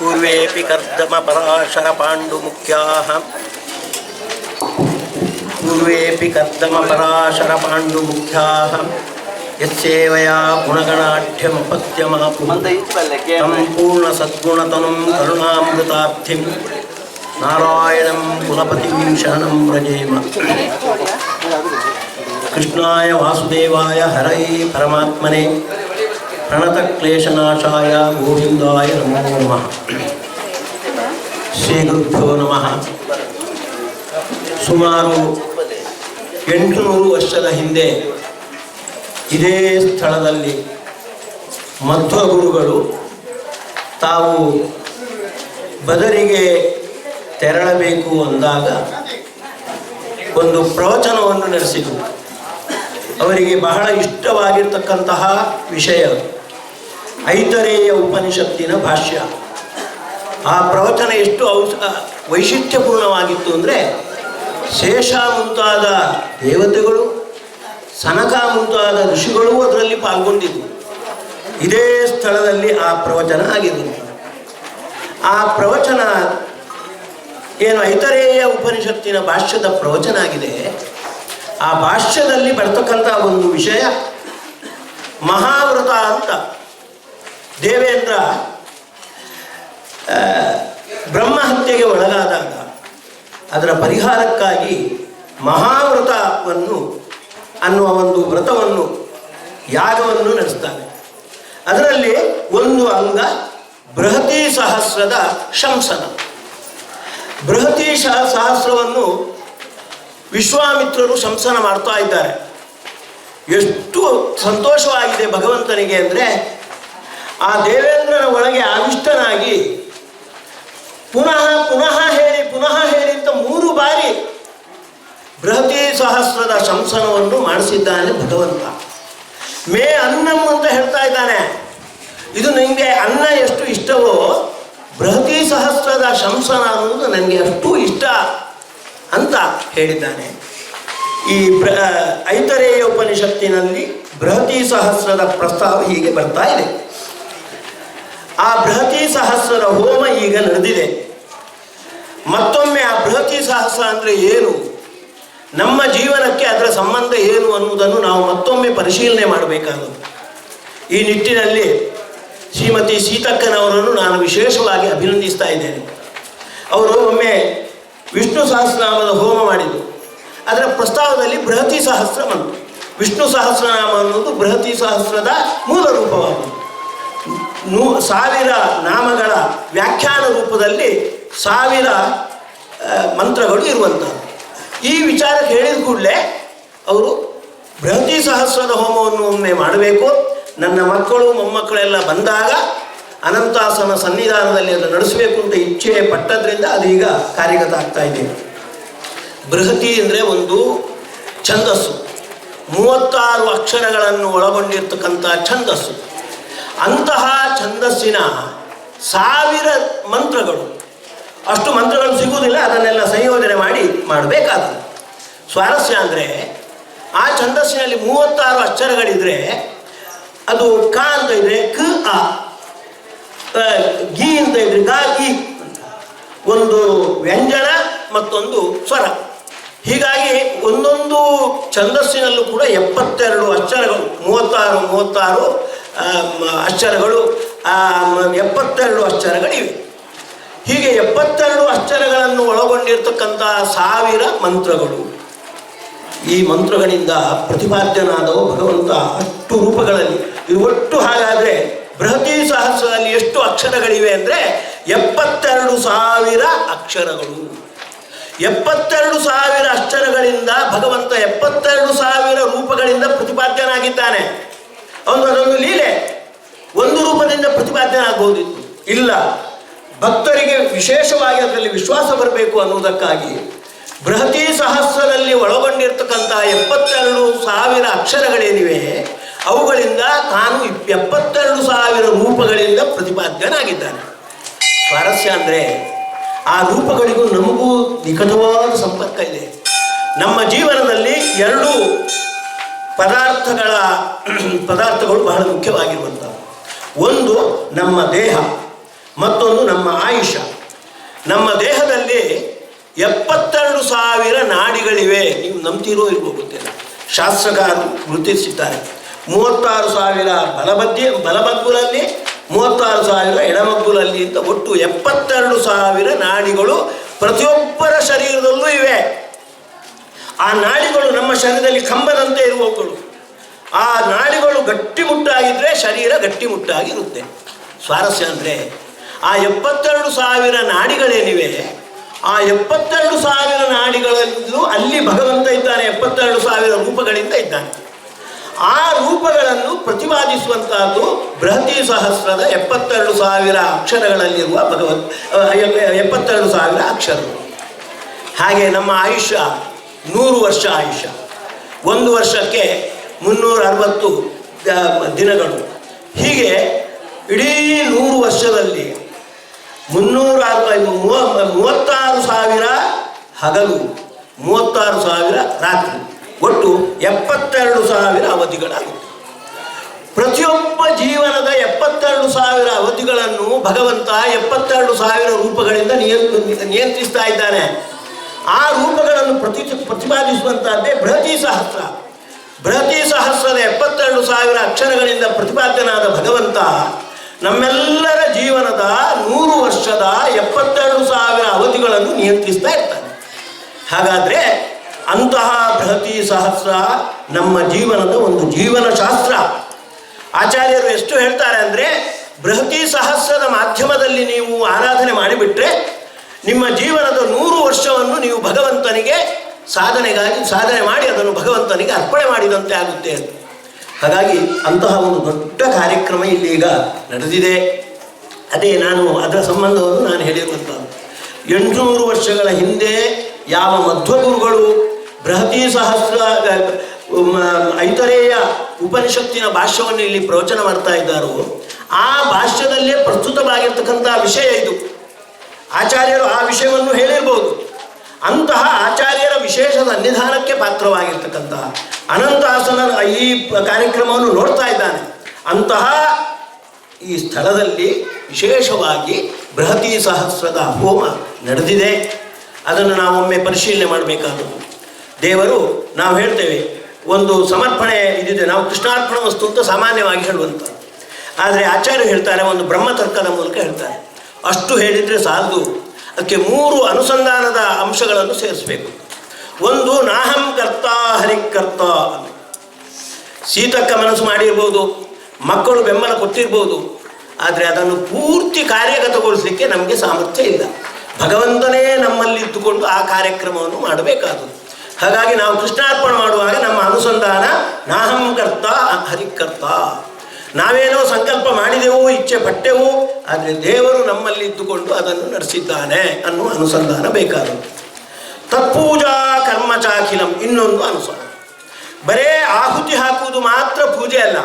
पूर्वेऽपि कर्दमपराशरपाण्डुमुख्याः यस्सेवया गुणगणाढ्यमपत्यमापुः तं पूर्णसद्गुणतनुं करुणामृताब्धिं नारायणं कुलपतिं शरणं व्रजेम। कृष्णाय वासुदेवाय हरये परमात्मने प्रणतक्लेशनाशाय गोविन्दाय नमो नमः। ಶ್ರೀಗುರುಭ್ಯೋ ನಮಃ. ಸುಮಾರು 800 ವರ್ಷದ ಹಿಂದೆ ಇದೇ ಸ್ಥಳದಲ್ಲಿ ಮಧ್ವಗುರುಗಳು ತಾವು ಬದರಿಗೆ ತೆರಳಬೇಕು ಅಂದಾಗ ಒಂದು ಪ್ರವಚನವನ್ನು ನಡೆಸಿದರು. ಅವರಿಗೆ ಬಹಳ ಇಷ್ಟವಾಗಿರ್ತಕ್ಕಂತಹ ವಿಷಯ ಐತರೇಯ ಉಪನಿಷತ್ತಿನ ಭಾಷ್ಯ. ಆ ಪ್ರವಚನ ಎಷ್ಟು ವೈಶಿಷ್ಟ್ಯಪೂರ್ಣವಾಗಿತ್ತು ಅಂದರೆ, ಶೇಷ ಮುಂತಾದ ದೇವತೆಗಳು, ಸನಕ ಮುಂತಾದ ಋಷಿಗಳು ಅದರಲ್ಲಿ ಪಾಲ್ಗೊಂಡಿದ್ದು. ಇದೇ ಸ್ಥಳದಲ್ಲಿ ಆ ಪ್ರವಚನ ಆಗಿದ್ದು. ಆ ಪ್ರವಚನ ಏನು ಐತರೇಯ ಉಪನಿಷತ್ತಿನ ಭಾಷ್ಯದ ಪ್ರವಚನ ಆಗಿದೆ. ಆ ಭಾಷ್ಯದಲ್ಲಿ ಬರ್ತಕ್ಕಂಥ ಒಂದು ವಿಷಯ ಮಹಾವ್ರತ ಅಂತ. ದೇವೇಂದ್ರ ಬ್ರಹ್ಮಹತ್ಯೆಗೆ ಒಳಗಾದಾಗ ಅದರ ಪರಿಹಾರಕ್ಕಾಗಿ ಮಹಾವ್ರತವನ್ನು ಅನ್ನುವ ಒಂದು ವ್ರತವನ್ನು, ಯಾಗವನ್ನು ನಡೆಸ್ತಾನೆ. ಅದರಲ್ಲಿ ಒಂದು ಅಂಗ ಬೃಹತಿ ಸಹಸ್ರದ ಶಂಸನ. ಬೃಹತಿ ಸಹಸ್ರವನ್ನು ವಿಶ್ವಾಮಿತ್ರರು ಶಂಸನ ಮಾಡ್ತಾ ಇದ್ದಾರೆ. ಎಷ್ಟು ಸಂತೋಷವಾಗಿದೆ ಭಗವಂತನಿಗೆ ಅಂದರೆ, ಆ ದೇವೇಂದ್ರನ ಒಳಗೆ ಆವಿಷ್ಟನಾಗಿ ಪುನಃ ಹೇಳಿ ಅಂತ 3 ಬಾರಿ ಬೃಹತಿ ಸಹಸ್ರದ ಶಂಸನವನ್ನು ಮಾಡಿಸಿದ್ದಾನೆ ಭಗವಂತ. ಮೇ ಅನ್ನಂ ಅಂತ ಹೇಳ್ತಾ ಇದ್ದಾನೆ. ಇದು ನನಗೆ ಅನ್ನ ಎಷ್ಟು ಇಷ್ಟವೋ ಬೃಹತಿ ಸಹಸ್ರದ ಶಂಸನ ಅನ್ನೋದು ನನಗೆ ಅಷ್ಟು ಇಷ್ಟ ಅಂತ ಹೇಳಿದ್ದಾನೆ. ಈ ಐತರೇಯ ಉಪನಿಷತ್ತಿನಲ್ಲಿ ಬೃಹತಿ ಸಹಸ್ರದ ಪ್ರಸ್ತಾವ ಹೀಗೆ ಬರ್ತಾ ಇದೆ. ಆ ಬೃಹತಿ ಸಹಸ್ರದ ಹೋಮ ಈಗ ನಡೆದಿದೆ. ಮತ್ತೊಮ್ಮೆ ಆ ಬೃಹತಿ ಸಹಸ್ರ ಅಂದರೆ ಏನು, ನಮ್ಮ ಜೀವನಕ್ಕೆ ಅದರ ಸಂಬಂಧ ಏನು ಅನ್ನುವುದನ್ನು ನಾವು ಮತ್ತೊಮ್ಮೆ ಪರಿಶೀಲನೆ ಮಾಡಬೇಕಾದದ್ದು. ಈ ನಿಟ್ಟಿನಲ್ಲಿ ಶ್ರೀಮತಿ ಸೀತಕ್ಕನವರನ್ನು ನಾನು ವಿಶೇಷವಾಗಿ ಅಭಿನಂದಿಸ್ತಾ ಇದ್ದೇನೆ. ಅವರು ಒಮ್ಮೆ ವಿಷ್ಣು ಸಹಸ್ರನಾಮದ ಹೋಮ ಮಾಡಿದರು. ಅದರ ಪ್ರಸ್ತಾವದಲ್ಲಿ ಬೃಹತಿ ಸಹಸ್ರ ಬಂತು. ವಿಷ್ಣು ಸಹಸ್ರನಾಮ ಅನ್ನೋದು ಬೃಹತಿ ಸಹಸ್ರದ ಮೂಲ ರೂಪವಾಗುವುದು. 1000 ನಾಮಗಳ ವ್ಯಾಖ್ಯಾನ ರೂಪದಲ್ಲಿ 1000 ಮಂತ್ರಗಳು ಇರುವಂಥದ್ದು. ಈ ವಿಚಾರಕ್ಕೆ ಹೇಳಿದ ಕೂಡಲೇ ಅವರು ಬೃಹತಿ ಸಹಸ್ರದ ಹೋಮವನ್ನು ಒಮ್ಮೆ ಮಾಡಬೇಕು, ನನ್ನ ಮಕ್ಕಳು ಮೊಮ್ಮಕ್ಕಳೆಲ್ಲ ಬಂದಾಗ ಅನಂತಾಸನ ಸನ್ನಿಧಾನದಲ್ಲಿ ಅದನ್ನು ನಡೆಸಬೇಕು ಅಂತ ಇಚ್ಛೆ ಪಟ್ಟದ್ರಿಂದ ಅದೀಗ ಕಾರ್ಯಗತ ಆಗ್ತಾ ಇದೆ. ಬೃಹತಿ ಅಂದರೆ ಒಂದು ಛಂದಸ್ಸು, 36 ಅಕ್ಷರಗಳನ್ನು ಒಳಗೊಂಡಿರ್ತಕ್ಕಂಥ ಛಂದಸ್ಸು. ಅಂತಹ ಛಂದಸ್ಸಿನ 1000 ಮಂತ್ರಗಳು. ಅಷ್ಟು ಮಂತ್ರಗಳು ಸಿಗುವುದಿಲ್ಲ, ಅದನ್ನೆಲ್ಲ ಸಂಯೋಜನೆ ಮಾಡಿ ಮಾಡಬೇಕಾದ ಸ್ವಾರಸ್ಯ ಅಂದರೆ, ಆ ಛಂದಸ್ಸಿನಲ್ಲಿ 36 ಅಕ್ಷರಗಳಿದ್ರೆ ಅದು ಕ ಅಂತ ಇದ್ರೆ ಕ ಅ, ಗಿ ಅಂತ ಇದ್ರೆ ಗ ಇ, ಒಂದು ವ್ಯಂಜನ ಮತ್ತೊಂದು ಸ್ವರ. ಹೀಗಾಗಿ ಒಂದೊಂದು ಛಂದಸ್ಸಿನಲ್ಲೂ ಕೂಡ 72 ಅಕ್ಷರಗಳು, 36 ಅಕ್ಷರಗಳು, 72 ಅಕ್ಷರಗಳಿವೆ. ಹೀಗೆ 72 ಅಕ್ಷರಗಳನ್ನು ಒಳಗೊಂಡಿರ್ತಕ್ಕಂಥ 1000 ಮಂತ್ರಗಳು. ಈ ಮಂತ್ರಗಳಿಂದ ಪ್ರತಿಪಾದ್ಯನಾದವು ಭಗವಂತ ಅಷ್ಟು ರೂಪಗಳಲ್ಲಿ. ಇದು ಒಟ್ಟು ಹಾಗಾದರೆ ಬೃಹತಿ ಸಹಸ್ರದಲ್ಲಿ ಎಷ್ಟು ಅಕ್ಷರಗಳಿವೆ ಅಂದರೆ 72,000 ಅಕ್ಷರಗಳು. 72,000 ಅಕ್ಷರಗಳಿಂದ ಭಗವಂತ 72,000 ರೂಪಗಳಿಂದ ಪ್ರತಿಪಾದ್ಯನಾಗಿದ್ದಾನೆ. ಅದೊಂದು ಲೀಲೆ. ಒಂದು ರೂಪದಿಂದ ಪ್ರತಿಪಾದ್ಯನಾಗಬಹುದಿತ್ತು, ಇಲ್ಲ, ಭಕ್ತರಿಗೆ ವಿಶೇಷವಾಗಿ ಅದರಲ್ಲಿ ವಿಶ್ವಾಸ ಬರಬೇಕು ಅನ್ನುವುದಕ್ಕಾಗಿ ಬೃಹತಿ ಸಹಸ್ರದಲ್ಲಿ ಒಳಗೊಂಡಿರ್ತಕ್ಕಂಥ 72,000 ಅಕ್ಷರಗಳೇನಿವೆ ಅವುಗಳಿಂದ ತಾನು 72,000 ರೂಪಗಳಿಂದ ಪ್ರತಿಪಾದ್ಯನಾಗಿದ್ದಾನೆ. ಸ್ವಾರಸ್ಯ ಅಂದರೆ, ಆ ರೂಪಗಳಿಗೂ ನಮಗೂ ನಿಕಟವಾದ ಸಂಪರ್ಕ ಇದೆ. ನಮ್ಮ ಜೀವನದಲ್ಲಿ 2 ಪದಾರ್ಥಗಳು ಬಹಳ ಮುಖ್ಯವಾಗಿರುವಂಥದ್ದು. ಒಂದು ನಮ್ಮ ದೇಹ, ಮತ್ತೊಂದು ನಮ್ಮ ಆಯುಷ. ನಮ್ಮ ದೇಹದಲ್ಲಿ 72,000 ನಾಡಿಗಳಿವೆ. ನೀವು ನಂಬ್ತಿರೋ ಇಲ್ವೋ ಗೊತ್ತಿಲ್ಲ. ಶಾಸ್ತ್ರಕಾರರು ಗುರುತಿಸಿದ್ದಾರೆ. 36,000 ಬಲಮಗ್ಗುಲಲ್ಲಿ, 36,000 ಎಡಮಗ್ಗುಲಲ್ಲಿ ಅಂತ ಒಟ್ಟು 72,000 ನಾಡಿಗಳು ಪ್ರತಿಯೊಬ್ಬರ ಶರೀರದಲ್ಲೂ ಇವೆ. ಆ ನಾಡಿಗಳು ನಮ್ಮ ಶರೀರದಲ್ಲಿ ಕಂಬದಂತೆ ಇರುವವುಗಳು. ಆ ನಾಡಿಗಳು ಗಟ್ಟಿಮುಟ್ಟಾಗಿದ್ದರೆ ಶರೀರ ಗಟ್ಟಿಮುಟ್ಟಾಗಿರುತ್ತೆ. ಸ್ವಾರಸ್ಯ ಅಂದರೆ ಆ 72,000 ನಾಡಿಗಳೇನಿವೆ, ಆ 72,000 ನಾಡಿಗಳಲ್ಲೂ ಅಲ್ಲಿ ಭಗವಂತ ಇದ್ದಾನೆ. 72,000 ರೂಪಗಳಿಂದ ಇದ್ದಾನೆ. ಆ ರೂಪಗಳನ್ನು ಪ್ರತಿಪಾದಿಸುವಂತಹದ್ದು ಬೃಹತಿ ಸಹಸ್ರದ 72,000 ಅಕ್ಷರಗಳಲ್ಲಿರುವ 72,000 ಅಕ್ಷರಗಳು. ಹಾಗೆ ನಮ್ಮ ಆಯುಷ್ಯ 100 ವರ್ಷ ಆಯುಷ್ಯ. 1 ವರ್ಷಕ್ಕೆ 360 ದಿನಗಳು. ಹೀಗೆ ಇಡೀ 100 ವರ್ಷದಲ್ಲಿ 36,000 ಹಗಲು, 36,000 ರಾತ್ರಿ, ಒಟ್ಟು 72,000 ಅವಧಿಗಳಾಗುತ್ತೆ. ಪ್ರತಿಯೊಬ್ಬ ಜೀವನದ 72,000 ಅವಧಿಗಳನ್ನು ಭಗವಂತ 72,000 ರೂಪಗಳಿಂದ ನಿಯಂತ್ರಿಸ್ತಾ ಇದ್ದಾನೆ. ಆ ರೂಪಗಳನ್ನು ಪ್ರತಿಪಾದಿಸುವಂತಹದ್ದೇ ಬೃಹತಿ ಸಹಸ್ರ. ಬೃಹತಿ ಸಹಸ್ರದ 72,000 ಅಕ್ಷರಗಳಿಂದ ಪ್ರತಿಪಾದ್ಯನಾದ ಭಗವಂತ ನಮ್ಮೆಲ್ಲರ ಜೀವನದ 100 ವರ್ಷದ 72,000 ಅವಧಿಗಳನ್ನು ನಿಯಂತ್ರಿಸ್ತಾ ಇರ್ತಾನೆ. ಹಾಗಾದರೆ ಅಂತಹ ಬೃಹತಿ ಸಹಸ್ರ ನಮ್ಮ ಜೀವನದ ಒಂದು ಜೀವನ ಶಾಸ್ತ್ರ. ಆಚಾರ್ಯರು ಎಷ್ಟು ಹೇಳ್ತಾರೆ ಅಂದರೆ, ಬೃಹತಿ ಸಹಸ್ರದ ಮಾಧ್ಯಮದಲ್ಲಿ ನೀವು ಆರಾಧನೆ ಮಾಡಿಬಿಟ್ರೆ ನಿಮ್ಮ ಜೀವನದ 100 ವರ್ಷವನ್ನು ನೀವು ಭಗವಂತನಿಗೆ ಸಾಧನೆ ಮಾಡಿ ಅದನ್ನು ಭಗವಂತನಿಗೆ ಅರ್ಪಣೆ ಮಾಡಿದಂತೆ ಆಗುತ್ತೆ. ಹಾಗಾಗಿ ಅಂತಹ ಒಂದು ದೊಡ್ಡ ಕಾರ್ಯಕ್ರಮ ಇಲ್ಲಿ ಈಗ ನಡೆದಿದೆ. ಅದೇ ಅದರ ಸಂಬಂಧವನ್ನು ನಾನು ಹೇಳಿರುವಂಥದ್ದು. 800 ವರ್ಷಗಳ ಹಿಂದೆ ಯಾವ ಮಧ್ವಗುರುಗಳು ಬೃಹತಿ ಸಹಸ್ರ ಐತರೇಯ ಉಪನಿಷತ್ತಿನ ಭಾಷ್ಯವನ್ನು ಇಲ್ಲಿ ಪ್ರವಚನ ಮಾಡ್ತಾ ಇದ್ದಾರೋ, ಆ ಭಾಷ್ಯದಲ್ಲೇ ಪ್ರಸ್ತುತವಾಗಿರ್ತಕ್ಕಂಥ ವಿಷಯ ಇದು. ಆಚಾರ್ಯರು ಆ ವಿಷಯವನ್ನು ಹೇಳಿರ್ಬೋದು. ಅಂತಹ ಆಚಾರ್ಯರ ವಿಶೇಷ ಸನ್ನಿಧಾನಕ್ಕೆ ಪಾತ್ರವಾಗಿರ್ತಕ್ಕಂತಹ ಅನಂತಾಸನ ಈ ಕಾರ್ಯಕ್ರಮವನ್ನು ನೋಡ್ತಾ ಇದ್ದಾನೆ. ಅಂತಹ ಈ ಸ್ಥಳದಲ್ಲಿ ವಿಶೇಷವಾಗಿ ಬೃಹತಿ ಸಹಸ್ರದ ಹೋಮ ನಡೆದಿದೆ. ಅದನ್ನು ನಾವೊಮ್ಮೆ ಪರಿಶೀಲನೆ ಮಾಡಬೇಕಾದದ್ದು. ದೇವರು, ನಾವು ಹೇಳ್ತೇವೆ ಒಂದು ಸಮರ್ಪಣೆ ಇದಿದೆ, ನಾವು ಕೃಷ್ಣಾರ್ಪಣ ವಸ್ತು ಅಂತ ಸಾಮಾನ್ಯವಾಗಿ ಹೇಳುವಂಥ. ಆದರೆ ಆಚಾರ್ಯರು ಹೇಳ್ತಾರೆ, ಒಂದು ಬ್ರಹ್ಮತರ್ಕದ ಮೂಲಕ ಹೇಳ್ತಾರೆ, ಅಷ್ಟು ಹೇಳಿದರೆ ಸಾಲದು, ಅದಕ್ಕೆ 3 ಅನುಸಂಧಾನದ ಅಂಶಗಳನ್ನು ಸೇರಿಸಬೇಕು. ಒಂದು, ನಾಹಂ ಕರ್ತ ಹರಿಕರ್ತ. ಸೀತಕ್ಕ ಮನಸ್ಸು ಮಾಡಿರ್ಬೋದು, ಮಕ್ಕಳು ಬೆಂಬಲ ಕೊಟ್ಟಿರ್ಬೋದು, ಆದರೆ ಅದನ್ನು ಪೂರ್ತಿ ಕಾರ್ಯಗತಗೊಳಿಸಲಿಕ್ಕೆ ನಮಗೆ ಸಾಮರ್ಥ್ಯ ಇಲ್ಲ. ಭಗವಂತನೇ ನಮ್ಮಲ್ಲಿ ಇದ್ದುಕೊಂಡು ಆ ಕಾರ್ಯಕ್ರಮವನ್ನು ಮಾಡಬೇಕಾದದ್ದು. ಹಾಗಾಗಿ ನಾವು ಕೃಷ್ಣಾರ್ಪಣೆ ಮಾಡುವಾಗ ನಮ್ಮ ಅನುಸಂಧಾನ ನಾಹಂ ಕರ್ತ ಹರಿಕರ್ತ. ನಾವೇನೋ ಸಂಕಲ್ಪ ಮಾಡಿದೆವು, ಇಚ್ಛೆ ಪಟ್ಟೆವು, ಆದರೆ ದೇವರು ನಮ್ಮಲ್ಲಿ ಇದ್ದುಕೊಂಡು ಅದನ್ನು ನಡೆಸಿದ್ದಾನೆ ಅನ್ನುವ ಅನುಸಂಧಾನ ಬೇಕಾದದ್ದು. ತತ್ಪೂಜಾ ಕರ್ಮ ಚಾಖಿಲಂ, ಇನ್ನೊಂದು ಅನುಸಂಧಾನ. ಬರೇ ಆಹುತಿ ಹಾಕುವುದು ಮಾತ್ರ ಪೂಜೆ ಅಲ್ಲ,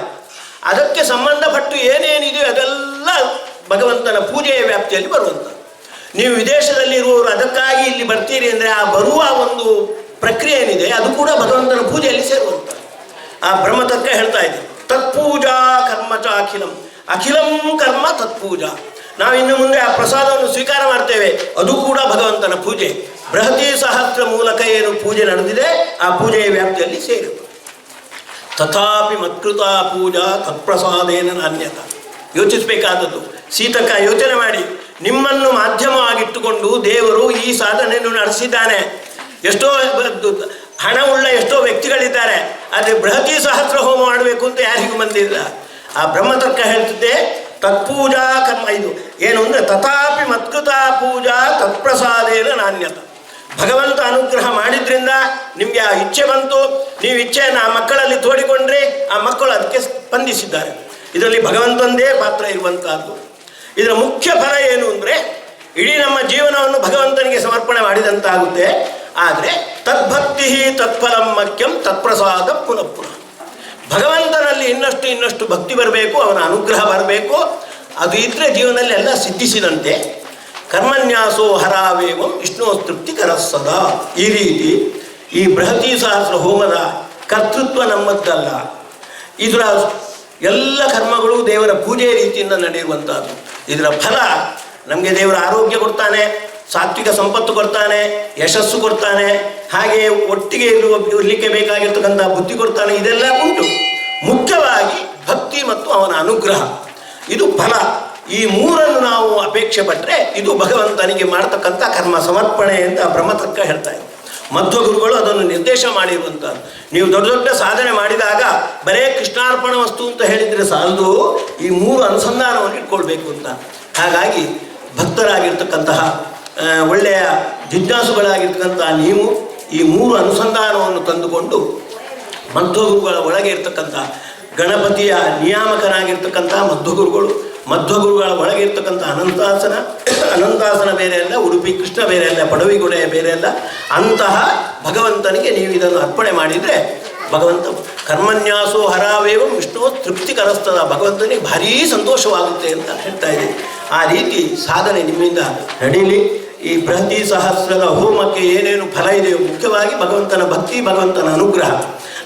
ಅದಕ್ಕೆ ಸಂಬಂಧಪಟ್ಟು ಏನೇನಿದೆಯೋ ಅದೆಲ್ಲ ಭಗವಂತನ ಪೂಜೆಯ ವ್ಯಾಪ್ತಿಯಲ್ಲಿ ಬರುವಂಥದ್ದು. ನೀವು ವಿದೇಶದಲ್ಲಿ ಇರುವವರು ಅದಕ್ಕಾಗಿ ಇಲ್ಲಿ ಬರ್ತೀರಿ ಅಂದರೆ ಆ ಬರುವ ಒಂದು ಪ್ರಕ್ರಿಯೆ ಏನಿದೆ ಅದು ಕೂಡ ಭಗವಂತನ ಪೂಜೆಯಲ್ಲಿ ಸೇರುವಂಥದ್ದು. ಆ ಬ್ರಹ್ಮತರ್ಕ ಹೇಳ್ತಾ ಇದೆ, ತತ್ಪೂಜಾ ಕರ್ಮ ಚ ಅಖಿಲಂ, ಅಖಿಲಂ ಕರ್ಮ ತತ್ಪೂಜಾ. ನಾವಿನ್ನು ಮುಂದೆ ಆ ಪ್ರಸಾದವನ್ನು ಸ್ವೀಕಾರ ಮಾಡ್ತೇವೆ, ಅದು ಕೂಡ ಭಗವಂತನ ಪೂಜೆ. ಬೃಹತಿ ಸಹಸ್ರ ಮೂಲಕ ಏನು ಪೂಜೆ ನಡೆದಿದೆ ಆ ಪೂಜೆಯ ವ್ಯಾಪ್ತಿಯಲ್ಲಿ ಸೇರಿತು. ತಥಾಪಿ ಮತ್ಕೃತ ಪೂಜಾ ತತ್ಪ್ರಸಾದೇನ ನಾಣ್ಯತ. ಯೋಚಿಸಬೇಕಾದದ್ದು. ಸೀತಕ್ಕ ಯೋಚನೆ ಮಾಡಿ, ನಿಮ್ಮನ್ನು ಮಾಧ್ಯಮವಾಗಿಟ್ಟುಕೊಂಡು ದೇವರು ಈ ಸಾಧನೆಯನ್ನು ನಡೆಸಿದ್ದಾನೆ. ಎಷ್ಟೋ ಹಣವುಳ್ಳ ಎಷ್ಟೋ ವ್ಯಕ್ತಿಗಳಿದ್ದಾರೆ, ಆದರೆ ಬೃಹತಿ ಸಹಸ್ರ ಹೋಮ ಮಾಡಬೇಕು ಅಂತ ಯಾರಿಗೂ ಬಂದಿಲ್ಲ. ಆ ಬ್ರಹ್ಮತರ್ಕ ಹೇಳ್ತಿದ್ದೆ, ತತ್ಪೂಜಾ ಕರ್ಮ ಇದು ಏನು ಅಂದರೆ, ತಥಾಪಿ ಮತ್ಕೃತ ಪೂಜಾ ತತ್ಪ್ರಸಾದೇನ ನಾಣ್ಯತ. ಭಗವಂತ ಅನುಗ್ರಹ ಮಾಡಿದ್ರಿಂದ ನಿಮಗೆ ಆ ಇಚ್ಛೆ ಬಂತು, ನೀವು ಇಚ್ಛೆಯನ್ನು ಆ ಮಕ್ಕಳಲ್ಲಿ ತೋಡಿಕೊಂಡ್ರೆ ಆ ಮಕ್ಕಳು ಅದಕ್ಕೆ ಸ್ಪಂದಿಸಿದ್ದಾರೆ. ಇದರಲ್ಲಿ ಭಗವಂತಂದೇ ಪಾತ್ರ ಇರುವಂತಹದ್ದು. ಇದರ ಮುಖ್ಯ ಫಲ ಏನು ಅಂದರೆ, ಇಡೀ ನಮ್ಮ ಜೀವನವನ್ನು ಭಗವಂತನಿಗೆ ಸಮರ್ಪಣೆ ಮಾಡಿದಂತಾಗುತ್ತೆ. ಆದರೆ ತದ್ಭಕ್ತಿ ತತ್ಫಲಂ ಮಖ್ಯಂ ತತ್ಪ್ರಸಾದ ಪುನಃ ಪುನಃ. ಭಗವಂತನಲ್ಲಿ ಇನ್ನಷ್ಟು ಭಕ್ತಿ ಬರಬೇಕು, ಅವನ ಅನುಗ್ರಹ ಬರಬೇಕು. ಅದು ಇದ್ದರೆ ಜೀವನದಲ್ಲಿ ಎಲ್ಲ ಸಿದ್ಧಿಸಿದಂತೆ. ಕರ್ಮನ್ಯಾಸೋ ಹರಾವೇವಂ ವಿಷ್ಣು ತೃಪ್ತಿ ಕರಸ್ಸದ. ಈ ರೀತಿ ಈ ಬೃಹತಿ ಸಹಸ್ರ ಹೋಮದ ಕರ್ತೃತ್ವ ನಮ್ಮದ್ದಲ್ಲ. ಇದರ ಎಲ್ಲ ಕರ್ಮಗಳು ದೇವರ ಪೂಜೆ ರೀತಿಯಿಂದ ನಡೆಯುವಂಥದ್ದು. ಇದರ ಫಲ ನಮಗೆ ದೇವರು ಆರೋಗ್ಯ ಕೊಡ್ತಾನೆ, ಸಾತ್ವಿಕ ಸಂಪತ್ತು ಕೊಡ್ತಾನೆ, ಯಶಸ್ಸು ಕೊಡ್ತಾನೆ, ಹಾಗೆ ಒಟ್ಟಿಗೆ ಇರಲಿಕ್ಕೆ ಬೇಕಾಗಿರ್ತಕ್ಕಂಥ ಬುದ್ಧಿ ಕೊಡ್ತಾನೆ. ಇದೆಲ್ಲ ಉಂಟು. ಮುಖ್ಯವಾಗಿ ಭಕ್ತಿ ಮತ್ತು ಅವನ ಅನುಗ್ರಹ, ಇದು ಫಲ. ಈ ಮೂರನ್ನು ನಾವು ಅಪೇಕ್ಷೆ ಪಟ್ಟರೆ ಇದು ಭಗವಂತನಿಗೆ ಮಾಡತಕ್ಕಂಥ ಕರ್ಮ ಸಮರ್ಪಣೆ ಅಂತ ಬ್ರಹ್ಮತರ್ಕ ಹೇಳ್ತಾ ಇದೆ. ಮಧ್ವ ಗುರುಗಳು ಅದನ್ನು ನಿರ್ದೇಶ ಮಾಡಿರುವಂಥದ್ದು. ನೀವು ದೊಡ್ಡ ದೊಡ್ಡ ಸಾಧನೆ ಮಾಡಿದಾಗ ಬರೇ ಕೃಷ್ಣಾರ್ಪಣ ವಸ್ತು ಅಂತ ಹೇಳಿದರೆ ಸಾಲದು, ಈ ಮೂರು ಅನುಸಂಧಾನವನ್ನು ಇಟ್ಕೊಳ್ಬೇಕು ಅಂತ. ಹಾಗಾಗಿ ಭಕ್ತರಾಗಿರ್ತಕ್ಕಂತಹ ಒಳ್ಳೆಯ ಜಿಜ್ಞಾಸುಗಳಾಗಿರ್ತಕ್ಕಂತಹ ನೀವು ಈ ಮೂರು ಅನುಸಂಧಾನವನ್ನು ತಂದುಕೊಂಡು ಮಧ್ವಗುರುಗಳ ಒಳಗೆ ಇರ್ತಕ್ಕಂಥ ಗಣಪತಿಯ ನಿಯಾಮಕನಾಗಿರ್ತಕ್ಕಂಥ ಮಧ್ವಗುರುಗಳು, ಮಧ್ವಗುರುಗಳ ಒಳಗೆ ಇರ್ತಕ್ಕಂಥ ಅನಂತಾಸನ ಬೇರೆ ಅಲ್ಲ, ಉಡುಪಿ ಕೃಷ್ಣ ಬೇರೆ ಅಲ್ಲ, ಪಡವಿಗೊಡೆಯ ಬೇರೆ ಅಲ್ಲ. ಅಂತಹ ಭಗವಂತನಿಗೆ ನೀವು ಇದನ್ನು ಅರ್ಪಣೆ ಮಾಡಿದರೆ ಭಗವಂತ ಕರ್ಮನ್ಯಾಸೋ ಹರಾವೇವಂ ವಿಷ್ಣು ತೃಪ್ತಿಕರಸ್ತದ, ಭಗವಂತನಿಗೆ ಭಾರೀ ಸಂತೋಷವಾಗುತ್ತೆ ಅಂತ ಹೇಳ್ತಾ ಇದೆ. ಆ ರೀತಿ ಸಾಧನೆ ನಿಮ್ಮಿಂದ ನಡೀಲಿ. ಈ ಬೃಹತಿ ಸಹಸ್ರದ ಹೋಮಕ್ಕೆ ಏನೇನು ಫಲ ಇದೆಯೋ ಮುಖ್ಯವಾಗಿ ಭಗವಂತನ ಭಕ್ತಿ, ಭಗವಂತನ ಅನುಗ್ರಹ,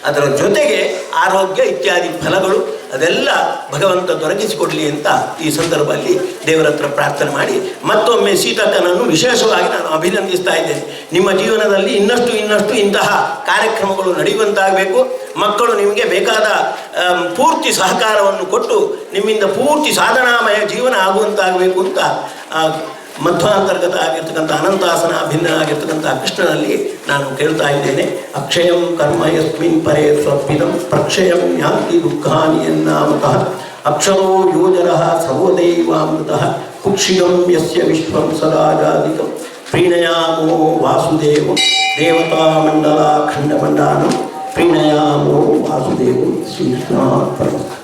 ಅದರ ಜೊತೆಗೆ ಆರೋಗ್ಯ ಇತ್ಯಾದಿ ಫಲಗಳು ಅದೆಲ್ಲ ಭಗವಂತ ದೊರಕಿಸಿಕೊಡಲಿ ಅಂತ ಈ ಸಂದರ್ಭದಲ್ಲಿ ದೇವರ ಹತ್ರ ಪ್ರಾರ್ಥನೆ ಮಾಡಿ ಮತ್ತೊಮ್ಮೆ ಸೀತಕ್ಕನನ್ನು ವಿಶೇಷವಾಗಿ ನಾನು ಅಭಿನಂದಿಸ್ತಾ ಇದ್ದೇನೆ. ನಿಮ್ಮ ಜೀವನದಲ್ಲಿ ಇನ್ನಷ್ಟು ಇಂತಹ ಕಾರ್ಯಕ್ರಮಗಳು ನಡೆಯುವಂತಾಗಬೇಕು. ಮಕ್ಕಳು ನಿಮಗೆ ಬೇಕಾದ ಪೂರ್ತಿ ಸಹಕಾರವನ್ನು ಕೊಟ್ಟು ನಿಮ್ಮಿಂದ ಪೂರ್ತಿ ಸಾಧನಾಮಯ ಜೀವನ ಆಗುವಂತಾಗಬೇಕು ಅಂತ ಮಧ್ವಾಂತರ್ಗತ ಆಗಿರ್ತಕ್ಕಂಥ ಅನಂತಾಸನ ಭಿನ್ನನಾಗಿರ್ತಕ್ಕಂಥ ಕೃಷ್ಣನಲ್ಲಿ ನಾನು ಕೇಳ್ತಾ ಇದ್ದೇನೆ. ಅಕ್ಷಯಂ ಕರ್ಮ ಯಸ್ಮಿನ್ ಪರೇ ಸ್ವರ್ಪಿತಂ ಪ್ರಕ್ಷಯಂ ಯಾಂತಿ ದುಃಖಾನಿ ಎನ್ನಾಮತಃ ಅಕ್ಷರೋ ಯೋಜನಃ ಸರ್ವದೈವಾಮೃತಃ ಕುಕ್ಷಿಗಂ ಯಸ್ಯ ವಿಶ್ವಂ ಸದಾಜಾದಿಕಂ ಪ್ರೀಣಯಾಮೋ ವಾಸುದೇವಂ ದೇವತಾಮಂಡಲ ಖಂಡಮಂಡಾನಂ ಪ್ರೀಣಯಾಮೋ ವಾಸುದೇವಂ ಶ್ರೀಕೃಷ್ಣಾರ್ಪಣಮಸ್ತು.